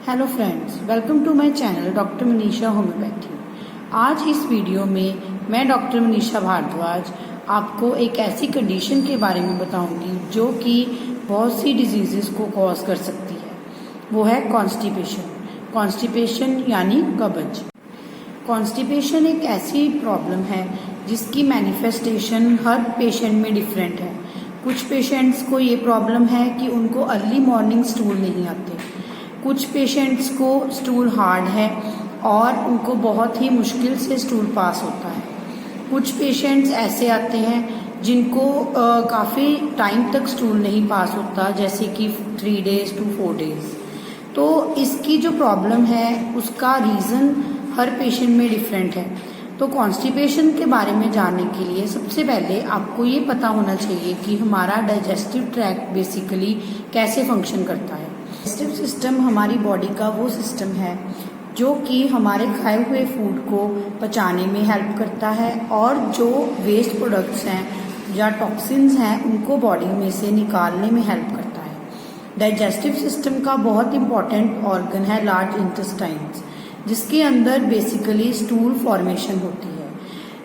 Hello friends, welcome to my channel doctor Manisha homoeopathy. आज इस video में मैं डॉक्टर मनीषा भारद्वाज आपको एक ऐसी कंडीशन के बारे में बताऊंगी जो कि बहुत सी डिजीजेस को कॉज कर सकती है। वो है कॉन्स्टिपेशन। कॉन्स्टिपेशन यानी कब्ज। कॉन्स्टिपेशन एक ऐसी प्रॉब्लम है जिसकी मैनिफेस्टेशन हर पेशेंट में डिफरेंट है। कुछ पेशेंट्स को ये प्रॉब्लम है कि उनको अर्ली मॉर्निंग स्टूल नहीं आते। कुछ पेशेंट्स को स्टूल हार्ड है और उनको बहुत ही मुश्किल से स्टूल पास होता है। कुछ पेशेंट्स ऐसे आते हैं जिनको काफ़ी टाइम तक स्टूल नहीं पास होता, जैसे कि 3 days to 4 days। तो इसकी जो प्रॉब्लम है उसका रीज़न हर पेशेंट में डिफरेंट है। तो कॉन्स्टिपेशन के बारे में जानने के लिए सबसे पहले आपको ये पता होना चाहिए कि हमारा डाइजेस्टिव ट्रैक्ट बेसिकली कैसे फंक्शन करता है। डाइजेस्टिव सिस्टम हमारी बॉडी का वो सिस्टम है जो कि हमारे खाए हुए फूड को पचाने में हेल्प करता है और जो वेस्ट प्रोडक्ट्स हैं या टॉक्सिन्स हैं उनको बॉडी में से निकालने में हेल्प करता है। डाइजेस्टिव सिस्टम का बहुत इंपॉर्टेंट ऑर्गन है लार्ज इंटेस्टाइन्स, जिसके अंदर बेसिकली स्टूल फॉर्मेशन होती है।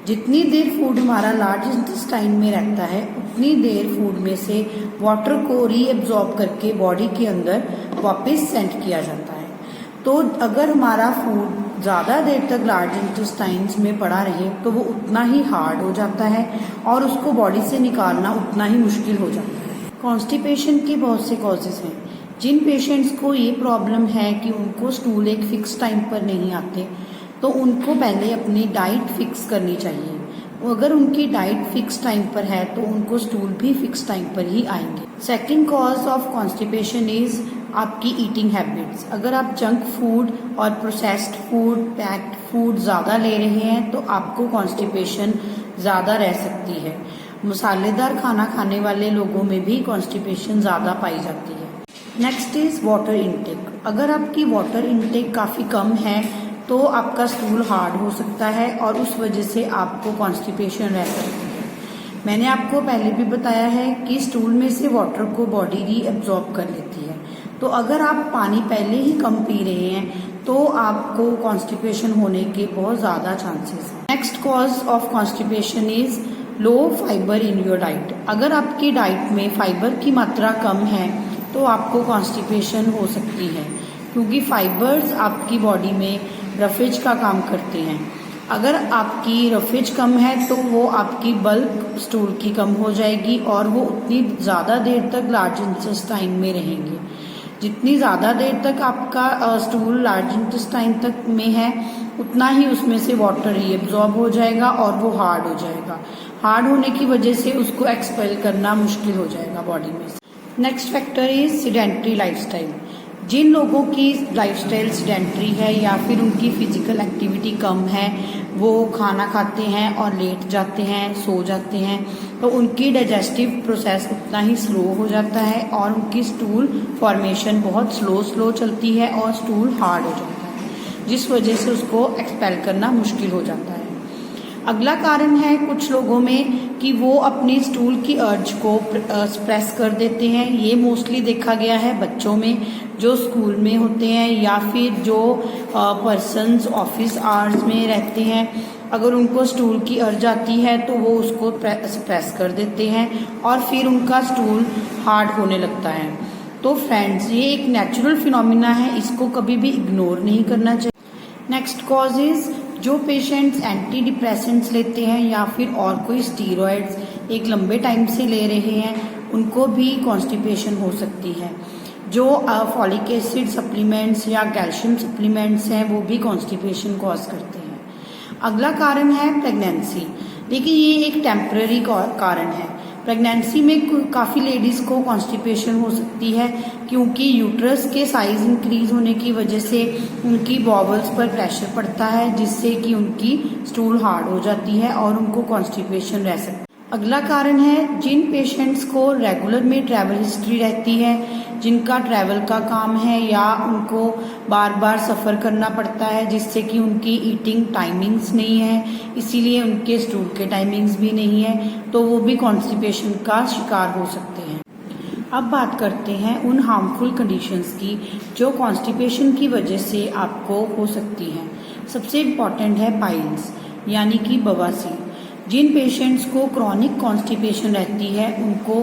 जितनी देर फूड हमारा लार्ज इंटेस्टाइन में रहता है उतनी देर फूड में से वाटर को रीएब्जॉर्ब करके बॉडी के अंदर वापस सेंड किया जाता है। तो अगर हमारा फूड ज़्यादा देर तक लार्ज इंटेस्टाइन्स में पड़ा रहे तो वो उतना ही हार्ड हो जाता है और उसको बॉडी से निकालना उतना ही मुश्किल हो जाता है। कॉन्स्टिपेशन के बहुत से कॉजेज हैं। जिन पेशेंट्स को ये प्रॉब्लम है कि उनको स्टूल एक फिक्स टाइम पर नहीं आते, तो उनको पहले अपनी डाइट फिक्स करनी चाहिए। अगर उनकी डाइट फिक्स टाइम पर है तो उनको स्टूल भी फिक्स टाइम पर ही आएंगे। Second cause of constipation is आपकी ईटिंग हैबिट्स। अगर आप जंक फूड और प्रोसेस्ड फूड, पैक्ड फूड ज़्यादा ले रहे हैं तो आपको कॉन्स्टिपेशन ज़्यादा रह सकती है। मसालेदार खाना खाने वाले लोगों में भी कॉन्स्टिपेशन ज़्यादा पाई जाती है। Next is water intake. अगर आपकी वाटर इनटेक काफ़ी कम है तो आपका स्टूल हार्ड हो सकता है और उस वजह से आपको कॉन्स्टिपेशन रह सकती है। मैंने आपको पहले भी बताया है कि स्टूल में से वाटर को बॉडी रीअब्जॉर्ब कर लेती है। तो अगर आप पानी पहले ही कम पी रहे हैं तो आपको कॉन्स्टिपेशन होने के बहुत ज़्यादा चांसेस हैं। Next cause of constipation is low fibre in your diet. अगर आपकी डाइट में फाइबर की मात्रा कम है तो आपको कॉन्स्टिपेशन हो सकती है, क्योंकि फाइबर्स आपकी बॉडी में रफेज का काम करते हैं। अगर आपकी रफेज कम है तो वो आपकी बल्क स्टूल की कम हो जाएगी और वो उतनी ज़्यादा देर तक लार्ज इंटेस्टाइन में रहेंगे। जितनी ज़्यादा देर तक आपका स्टूल लार्ज इंटेस्टाइन तक में है उतना ही उसमें से वाटर रीअब्जॉर्ब हो जाएगा और वो हार्ड हो जाएगा। हार्ड होने की वजह से उसको एक्सपेल करना मुश्किल हो जाएगा बॉडी में। Next factor is sedentary lifestyle. जिन लोगों की लाइफस्टाइल सिडेंट्री है या फिर उनकी फिजिकल एक्टिविटी कम है, वो खाना खाते हैं और लेट जाते हैं, सो जाते हैं, तो उनकी डाइजेस्टिव प्रोसेस उतना ही स्लो हो जाता है और उनकी स्टूल फॉर्मेशन बहुत स्लो चलती है और स्टूल हार्ड हो जाता है, जिस वजह से उसको एक्सपेल करना मुश्किल हो जाता है। अगला कारण है कुछ लोगों में कि वो अपनी स्टूल की अर्ज को सप्रेस कर देते हैं। ये मोस्टली देखा गया है बच्चों में जो स्कूल में होते हैं या फिर जो पर्सन्स ऑफिस आवर्स में रहते हैं। अगर उनको स्टूल की अर्ज आती है तो वो उसको सप्रेस कर देते हैं और फिर उनका स्टूल हार्ड होने लगता है। तो फ्रेंड्स, ये एक नेचुरल फिनोमिना है, इसको कभी भी इग्नोर नहीं करना चाहिए। नेक्स्ट कॉज इज जो पेशेंट्स एंटी डिप्रेसेंट्स लेते हैं या फिर और कोई स्टीरॉयड्स एक लंबे टाइम से ले रहे हैं, उनको भी कॉन्स्टिपेशन हो सकती है। जो फॉलिक एसिड सप्लीमेंट्स या कैल्शियम सप्लीमेंट्स हैं वो भी कॉन्स्टिपेशन कॉज करते हैं। अगला कारण है प्रेगनेंसी, लेकिन ये एक टेम्पररी कारण है। प्रेगनेंसी में काफ़ी लेडीज़ को कॉन्स्टिपेशन हो सकती है क्योंकि यूट्रस के साइज इंक्रीज होने की वजह से उनकी बॉवल्स पर प्रेशर पड़ता है, जिससे कि उनकी स्टूल हार्ड हो जाती है और उनको कॉन्स्टिपेशन रह सकती है। अगला कारण है जिन पेशेंट्स को रेगुलर में ट्रैवल हिस्ट्री रहती है, जिनका ट्रैवल का काम है या उनको बार बार सफ़र करना पड़ता है जिससे कि उनकी ईटिंग टाइमिंग्स नहीं है, इसीलिए उनके स्टूल के टाइमिंग्स भी नहीं है, तो वो भी कॉन्स्टिपेशन का शिकार हो सकते हैं। अब बात करते हैं उन हार्मफुल कंडीशंस की जो कॉन्स्टिपेशन की वजह से आपको हो सकती हैं। सबसे इम्पॉर्टेंट है पाइल्स यानी कि बवासीर। जिन पेशेंट्स को क्रॉनिक कॉन्स्टिपेशन रहती है उनको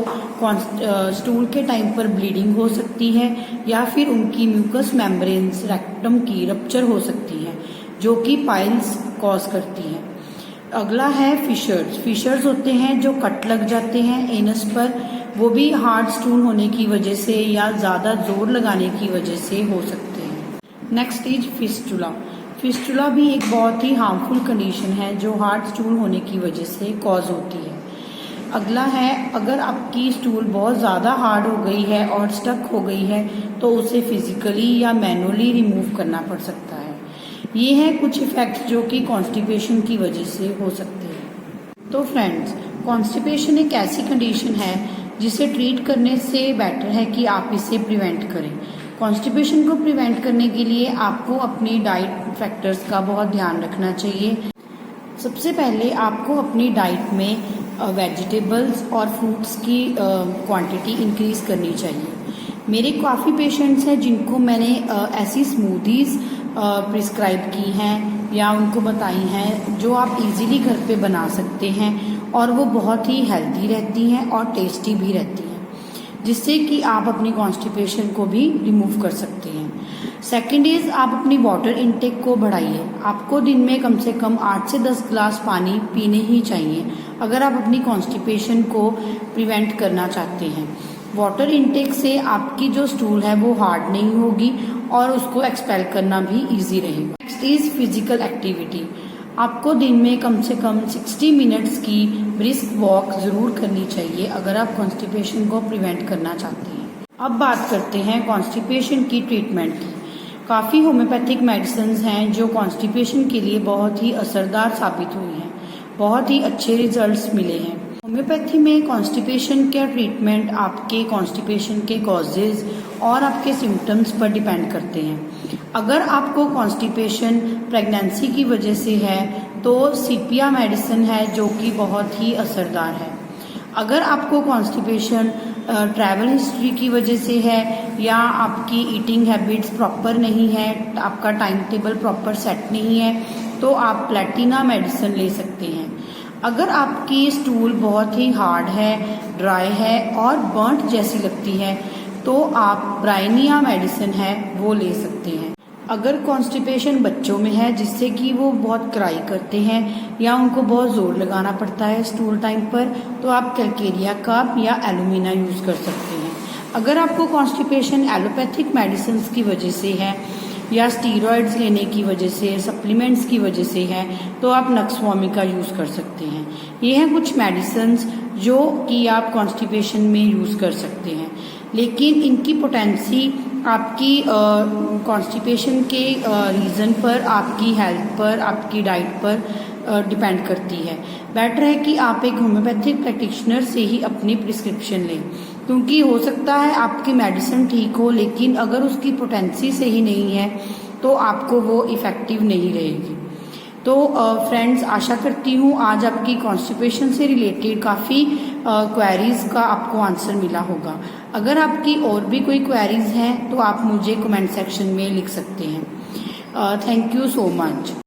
स्टूल के टाइम पर ब्लीडिंग हो सकती है या फिर उनकी म्यूकस मेम्ब्रेन्स रेक्टम की रप्चर हो सकती है जो कि पाइल्स कॉज करती है। अगला है फिशर्स होते हैं जो कट लग जाते हैं एनस पर, वो भी हार्ड स्टूल होने की वजह से या ज़्यादा जोर लगाने की वजह से हो सकते हैं। नेक्स्ट इज फिस्टुला भी एक बहुत ही हार्मफुल कंडीशन है जो हार्ड स्टूल होने की वजह से कॉज होती है। अगला है अगर आपकी स्टूल बहुत ज़्यादा हार्ड हो गई है और स्टक हो गई है तो उसे फिजिकली या मैनुअली रिमूव करना पड़ सकता है। ये हैं कुछ इफ़ेक्ट्स जो कि कॉन्स्टिपेशन की वजह से हो सकते हैं। तो फ्रेंड्स, कॉन्स्टिपेशन एक ऐसी कंडीशन है जिसे ट्रीट करने से बेटर है कि आप इसे प्रिवेंट करें। कॉन्स्टिपेशन को प्रिवेंट करने के लिए आपको अपनी डाइट फैक्टर्स का बहुत ध्यान रखना चाहिए। सबसे पहले आपको अपनी डाइट में वेजिटेबल्स और फ्रूट्स की क्वांटिटी इंक्रीज करनी चाहिए। मेरे काफ़ी पेशेंट्स हैं जिनको मैंने ऐसी स्मूदीज़ प्रिस्क्राइब की हैं या उनको बताई हैं जो आप इजीली घर पे बना सकते हैं और वो बहुत ही हेल्दी रहती हैं और टेस्टी भी रहती हैं, जिससे कि आप अपनी कॉन्स्टिपेशन को भी रिमूव कर सकते हैं। सेकेंड इज़ आप अपनी वाटर इनटेक को बढ़ाइए। आपको दिन में कम से कम 8 से 10 ग्लास पानी पीने ही चाहिए अगर आप अपनी कॉन्स्टिपेशन को प्रिवेंट करना चाहते हैं। वाटर इनटेक से आपकी जो स्टूल है वो हार्ड नहीं होगी और उसको एक्सपेल करना भी इजी रहेगा। Next is physical activity. आपको दिन में कम से कम 60 मिनट्स की ब्रिस्क वॉक ज़रूर करनी चाहिए अगर आप कॉन्स्टिपेशन को प्रिवेंट करना चाहते हैं। अब बात करते हैं कॉन्स्टिपेशन की ट्रीटमेंट की। काफ़ी होम्योपैथिक मेडिसिन हैं जो कॉन्स्टिपेशन के लिए बहुत ही असरदार साबित हुई हैं, बहुत ही अच्छे रिजल्ट्स मिले हैं। होम्योपैथी में कॉन्स्टिपेशन का ट्रीटमेंट आपके कॉन्स्टिपेशन के कॉजेज और आपके सिम्टम्स पर डिपेंड करते हैं। अगर आपको कॉन्स्टिपेशन प्रेगनेंसी की वजह से है तो सीपिया मेडिसिन है जो कि बहुत ही असरदार है। अगर आपको कॉन्स्टिपेशन ट्रैवल हिस्ट्री की वजह से है या आपकी ईटिंग हैबिट्स प्रॉपर नहीं है, आपका टाइम टेबल प्रॉपर सेट नहीं है, तो आप प्लेटिना मेडिसिन ले सकते हैं। अगर आपकी स्टूल बहुत ही हार्ड है, ड्राई है और बर्nt जैसी लगती है तो आप ब्राइनिया मेडिसिन है वो ले सकते हैं। अगर कॉन्स्टिपेशन बच्चों में है जिससे कि वो बहुत क्राई करते हैं या उनको बहुत जोर लगाना पड़ता है स्टूल टाइम पर, तो आप कैलकेरिया कप या एलुमिना यूज़ कर सकते हैं। अगर आपको कॉन्स्टिपेशन एलोपैथिक मेडिसिन की वजह से है या स्टीरॉयड्स लेने की वजह से, सप्लीमेंट्स की वजह से है, तो आप नक्सवामी का यूज़ कर सकते हैं। ये हैं कुछ मेडिसिन्स जो कि आप कॉन्स्टिपेशन में यूज़ कर सकते हैं, लेकिन इनकी पोटेंसी आपकी कॉन्स्टिपेशन के रीज़न पर, आपकी हेल्थ पर, आपकी डाइट पर डिपेंड करती है। बेटर है कि आप एक होम्योपैथिक प्रैक्टिशनर से ही अपनी प्रिस्क्रिप्शन लें, क्योंकि हो सकता है आपकी मेडिसिन ठीक हो लेकिन अगर उसकी पोटेंसी सही नहीं है तो आपको वो इफ़ेक्टिव नहीं रहेगी। तो फ्रेंड्स, आशा करती हूँ आज आपकी कॉन्स्टिपेशन से रिलेटेड काफ़ी क्वेरीज़ का आपको आंसर मिला होगा। अगर आपकी और भी कोई क्वेरीज़ हैं तो आप मुझे कमेंट सेक्शन में लिख सकते हैं। Thank you so much.